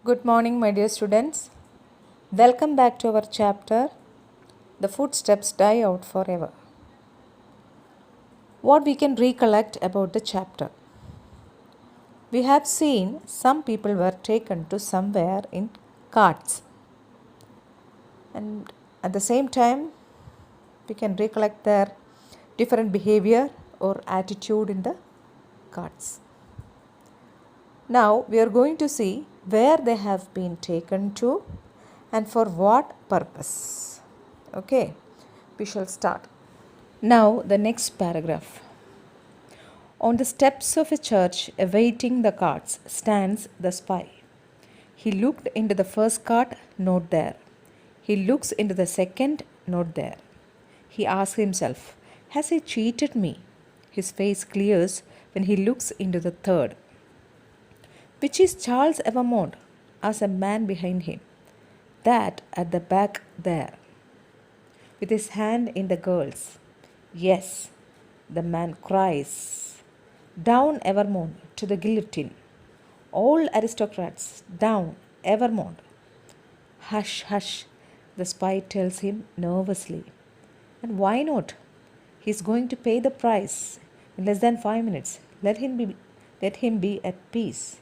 Good morning, my dear students. Welcome back to our chapter The Footsteps Die Out Forever. What we can recollect about the chapter? We have seen some people were taken to somewhere in carts, and at the same time, we can recollect their different behavior or attitude in the carts. Now we are going to see where they have been taken to and for what purpose. Okay, we shall start. Now, the next paragraph. On the steps of a church awaiting the carts stands the spy. He looked into the first cart, not there. He looks into the second, not there. He asks himself, has he cheated me? His face clears when he looks into the third. Which is Charles Evermond? Asks a man behind him. That at the back there, with his hand in the girl's. Yes, the man cries. Down Evermond to the guillotine. All aristocrats, down Evermond. Hush, hush, the spy tells him nervously. And why not? He's going to pay the price in less than 5 minutes. Let him be at peace.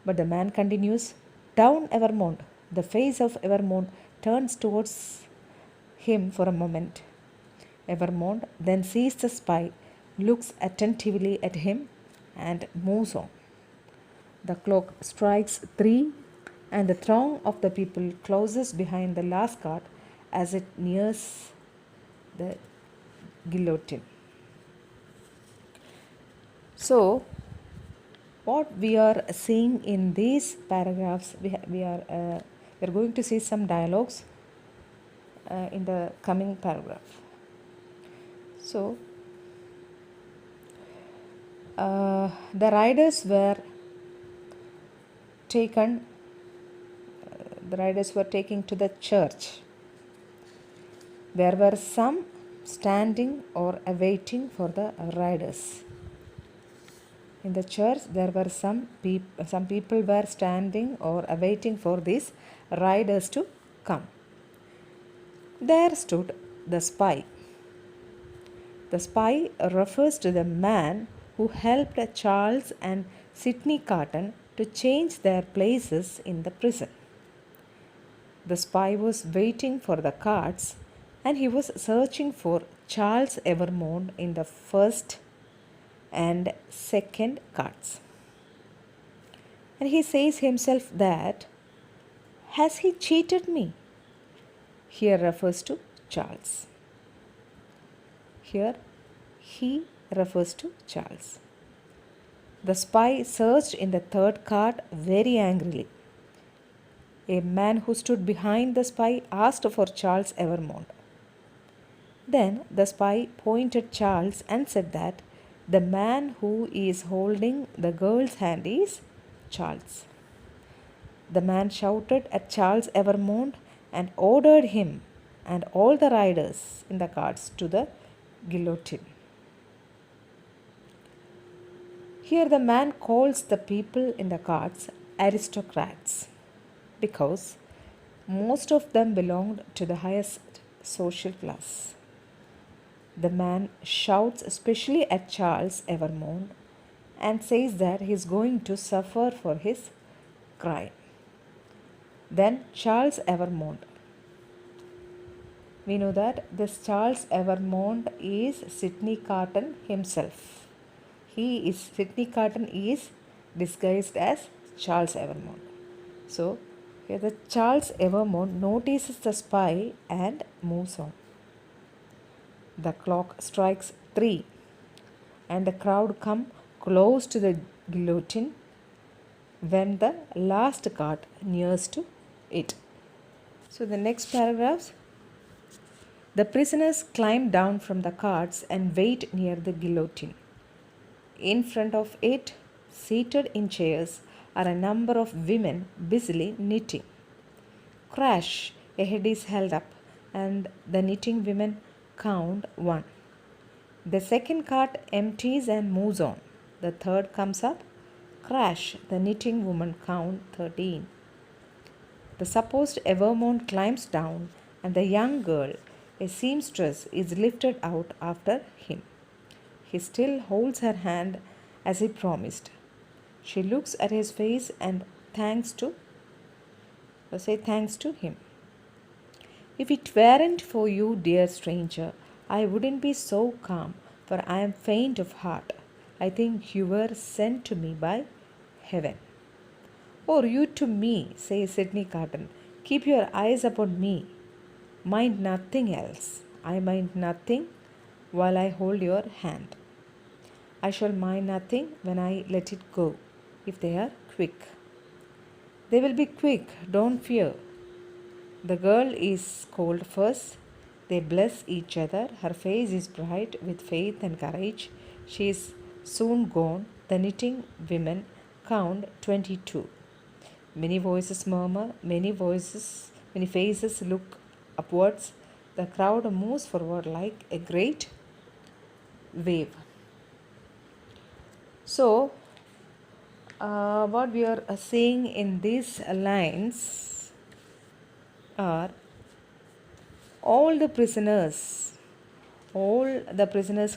But the man continues, down Evermond. The face of Evermond turns towards him for a moment. Evermond then sees the spy, looks attentively at him, and moves on. The clock strikes 3, and the throng of the people closes behind the last cart as it nears the guillotine. So, what we are seeing in these paragraphs, we are going to see some dialogues in the coming paragraph. So, the riders were taken. The riders were taken to the church. There were some standing or awaiting for the riders. In the church, there were some people were standing or awaiting for these riders to come. There stood the spy. The spy refers to the man who helped Charles and Sidney Carton to change their places in the prison. The spy was waiting for the carts and he was searching for Charles Evermond in the first and second carts. And he says himself that, has he cheated me? Here refers to Charles. Here he refers to Charles. The spy searched in the third cart very angrily. A man who stood behind the spy asked for Charles Evermond. Then the spy pointed Charles and said that the man who is holding the girl's hand is Charles. The man shouted at Charles Evermond and ordered him and all the riders in the carts to the guillotine. Here the man calls the people in the carts aristocrats because most of them belonged to the highest social class. The man shouts especially at Charles Evermond and says that he is going to suffer for his crime. Then Charles Evermond. We know that this Charles Evermond is Sidney Carton himself. Sidney Carton is disguised as Charles Evermond. So here the Charles Evermond notices the spy and moves on. The clock strikes 3 and the crowd come close to the guillotine when the last cart nears to it. So the next paragraphs. The prisoners climb down from the carts and wait near the guillotine. In front of it, seated in chairs, are a number of women busily knitting. Crash! A head is held up, and the knitting women count 1. The second cart empties and moves on. The third comes up, Crash, the knitting woman count 13. The supposed Evermond climbs down, and the young girl, a seamstress, is lifted out after him. He still holds her hand as he promised. She looks at his face and thanks to him. If it weren't for you, dear stranger, I wouldn't be so calm, for I am faint of heart. I think you were sent to me by heaven. Or you to me, says Sydney Carton. Keep your eyes upon me. Mind nothing else. I mind nothing while I hold your hand. I shall mind nothing when I let it go, if they are quick. They will be quick, don't fear. The girl is called first. They bless each other. Her face is bright with faith and courage. She is soon gone. The knitting women count 22. Many voices murmur, many faces look upwards. The crowd moves forward like a great wave. So, what we are seeing in these lines are all the prisoners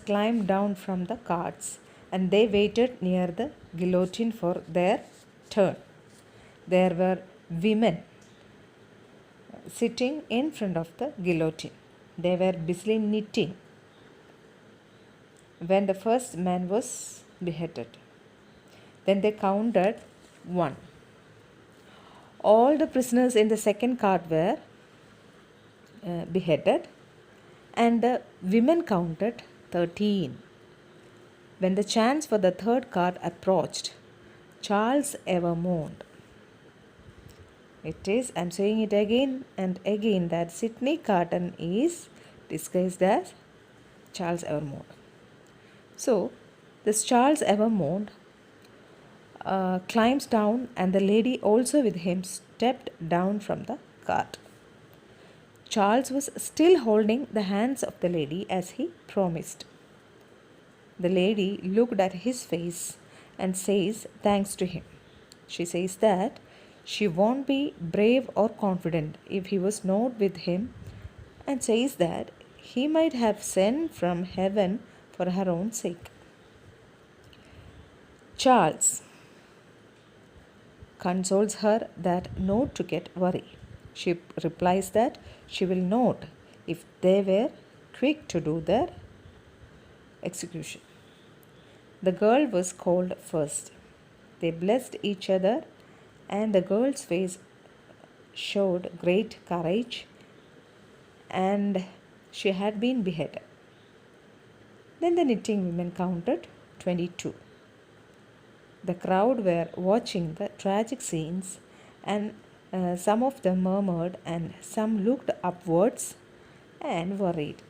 climbed down from the carts, and they waited near the guillotine for their turn. There were women sitting in front of the guillotine. They were busily knitting when the first man was beheaded. Then they counted 1. All the prisoners in the second cart were beheaded, and the women counted 13. When the chance for the third cart approached, Charles Evermond. I'm saying it again and again, that Sydney Carton is disguised as Charles Evermond. So, this Charles Evermond climbs down, and the lady also with him stepped down from the cart. Charles was still holding the hands of the lady as he promised. The lady looked at his face and says thanks to him. She says that she won't be brave or confident if he was not with him, and says that he might have sent from heaven for her own sake. Charles consoles her that not to get worried. She replies that she will not if they were quick to do their execution. The girl was called first. They blessed each other, and the girl's face showed great courage, and she had been beheaded. Then the knitting women counted 22. The crowd were watching the tragic scenes, and some of them murmured and some looked upwards and worried.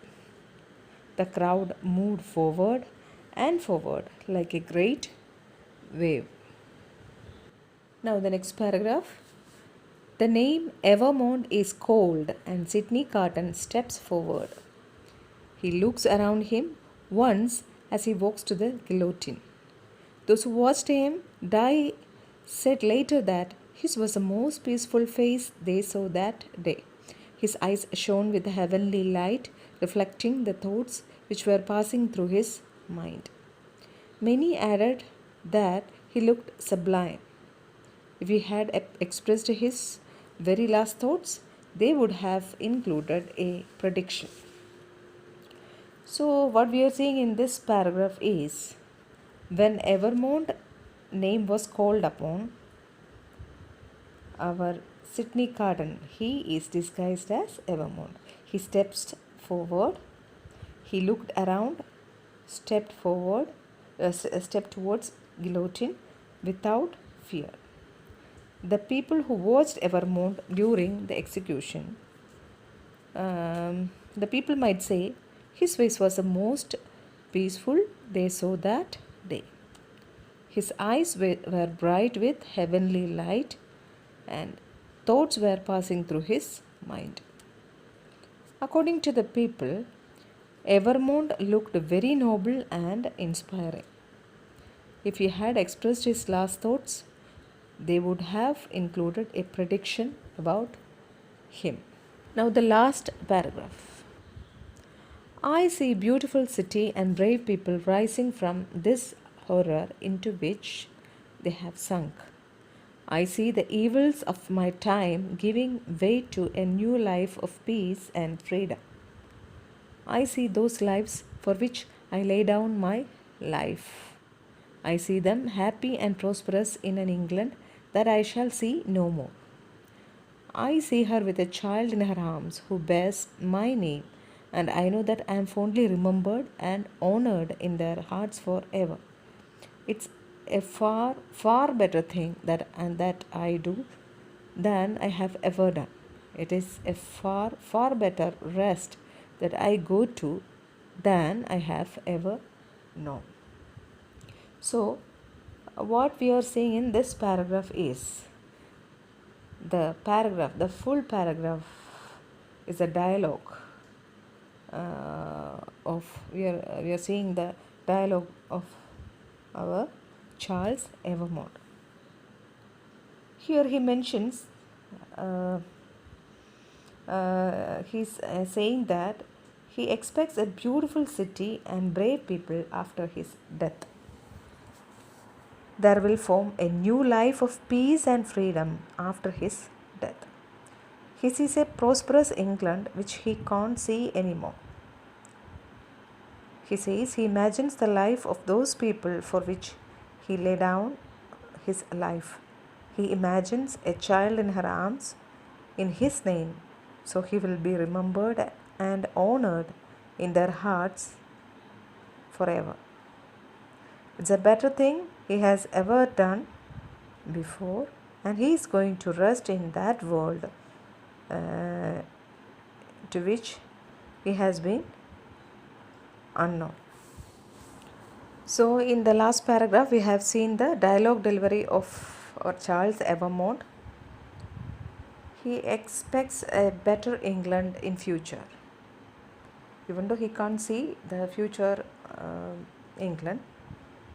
The crowd moved forward and forward like a great wave. Now the next paragraph. The name Evermond is called, and Sydney Carton steps forward. He looks around him once as he walks to the guillotine. Those who watched him die said later that his was the most peaceful face they saw that day. His eyes shone with heavenly light, reflecting the thoughts which were passing through his mind. Many added that he looked sublime. If he had expressed his very last thoughts, they would have included a prediction. So, what we are seeing in this paragraph is, when Evermond name was called upon, our Sydney Carton, he is disguised as Evermond. He steps forward, he looked around, stepped towards guillotine without fear. The people who watched Evermond during the execution, the people might say his face was the most peaceful they saw that day. His eyes were bright with heavenly light, and thoughts were passing through his mind. According to the people, Evermond looked very noble and inspiring. If he had expressed his last thoughts, they would have included a prediction about him. Now, the last paragraph. I see beautiful city and brave people rising from this horror into which they have sunk. I see the evils of my time giving way to a new life of peace and freedom. I see those lives for which I lay down my life. I see them happy and prosperous in an England that I shall see no more. I see her with a child in her arms who bears my name, and I know that I am fondly remembered and honored in their hearts forever. It's a far, far better thing that I do than I have ever done. It is a far, far better rest that I go to than I have ever known. So, what we are seeing in this paragraph is the full paragraph is a dialogue of we are seeing the dialogue of our Charles Evermont. Here he mentions he's saying that he expects a beautiful city and brave people after his death. There will form a new life of peace and freedom after his death. He sees a prosperous England which he can't see anymore. He says he imagines the life of those people for which he lay down his life. He imagines a child in her arms in his name, so he will be remembered and honored in their hearts forever. It's a better thing he has ever done before, and he is going to rest in that world to which he has been unknown. So, in the last paragraph, we have seen the dialogue delivery of Charles Evermont. He expects a better England in future. Even though he can't see the future England,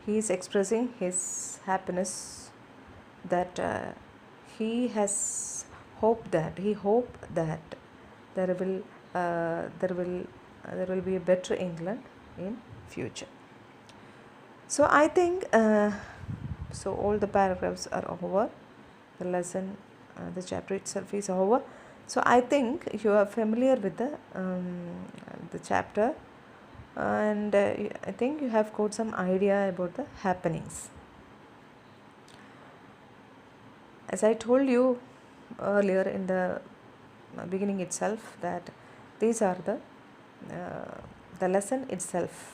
he is expressing his happiness that he has hope that there will be a better England in future. So I think so all the paragraphs are over. The lesson, the chapter itself is over. So I think you are familiar with the chapter, and I think you have got some idea about the happenings. As I told you earlier in the beginning itself, that these are the lesson itself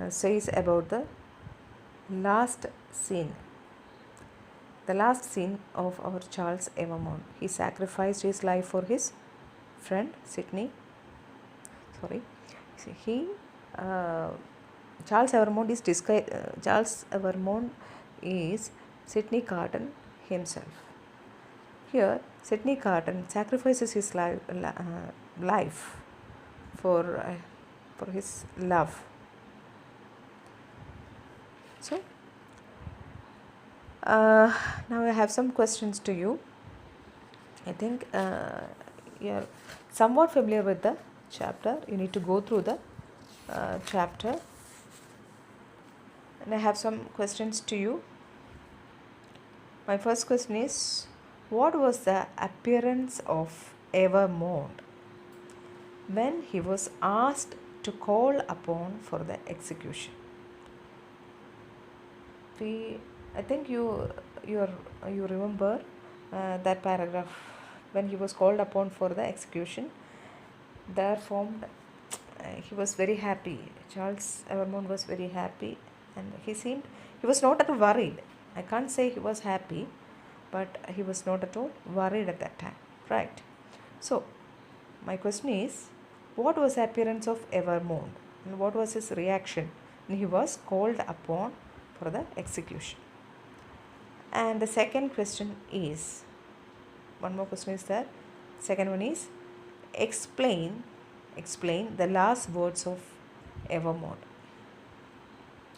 says about the last scene. The last scene of our Charles Evermont. He sacrificed his life for his friend Sydney. Charles Evermont is Sydney Carton himself. Here, Sydney Carton sacrifices his life for his love. So, now I have some questions to you. I think you are somewhat familiar with the chapter. You need to go through the chapter. And I have some questions to you. My first question is, what was the appearance of Evermont when he was asked to call upon for the execution? I think you remember that paragraph when he was called upon for the execution. There formed he was very happy. Charles Evermont was very happy, and he was not at all worried. I can't say he was happy, but he was not at all worried at that time, right? So my question is, what was the appearance of Evermont and what was his reaction when he was called upon for the execution? And the second question is, one more question is there. Second one is, explain the last words of Evermont.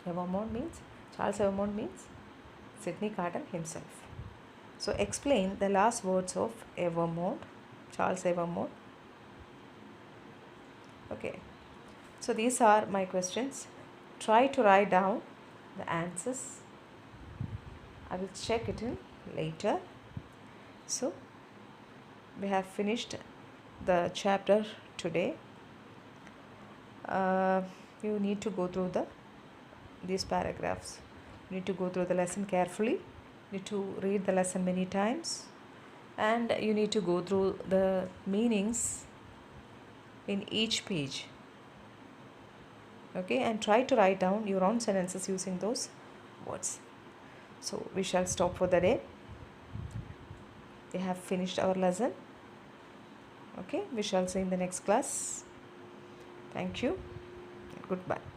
Evermont means Charles Evermont means Sydney Carton himself. So explain the last words of Evermont, Charles Evermont. Okay. So these are my questions. Try to write down the answers. I will check it in later. So we have finished the chapter today. You need to go through these paragraphs. You need to go through the lesson carefully. You need to read the lesson many times, and you need to go through the meanings in each page. Okay, and try to write down your own sentences using those words. So we shall stop for the day. We have finished our lesson. Okay, we shall see in the next class. Thank you. Goodbye.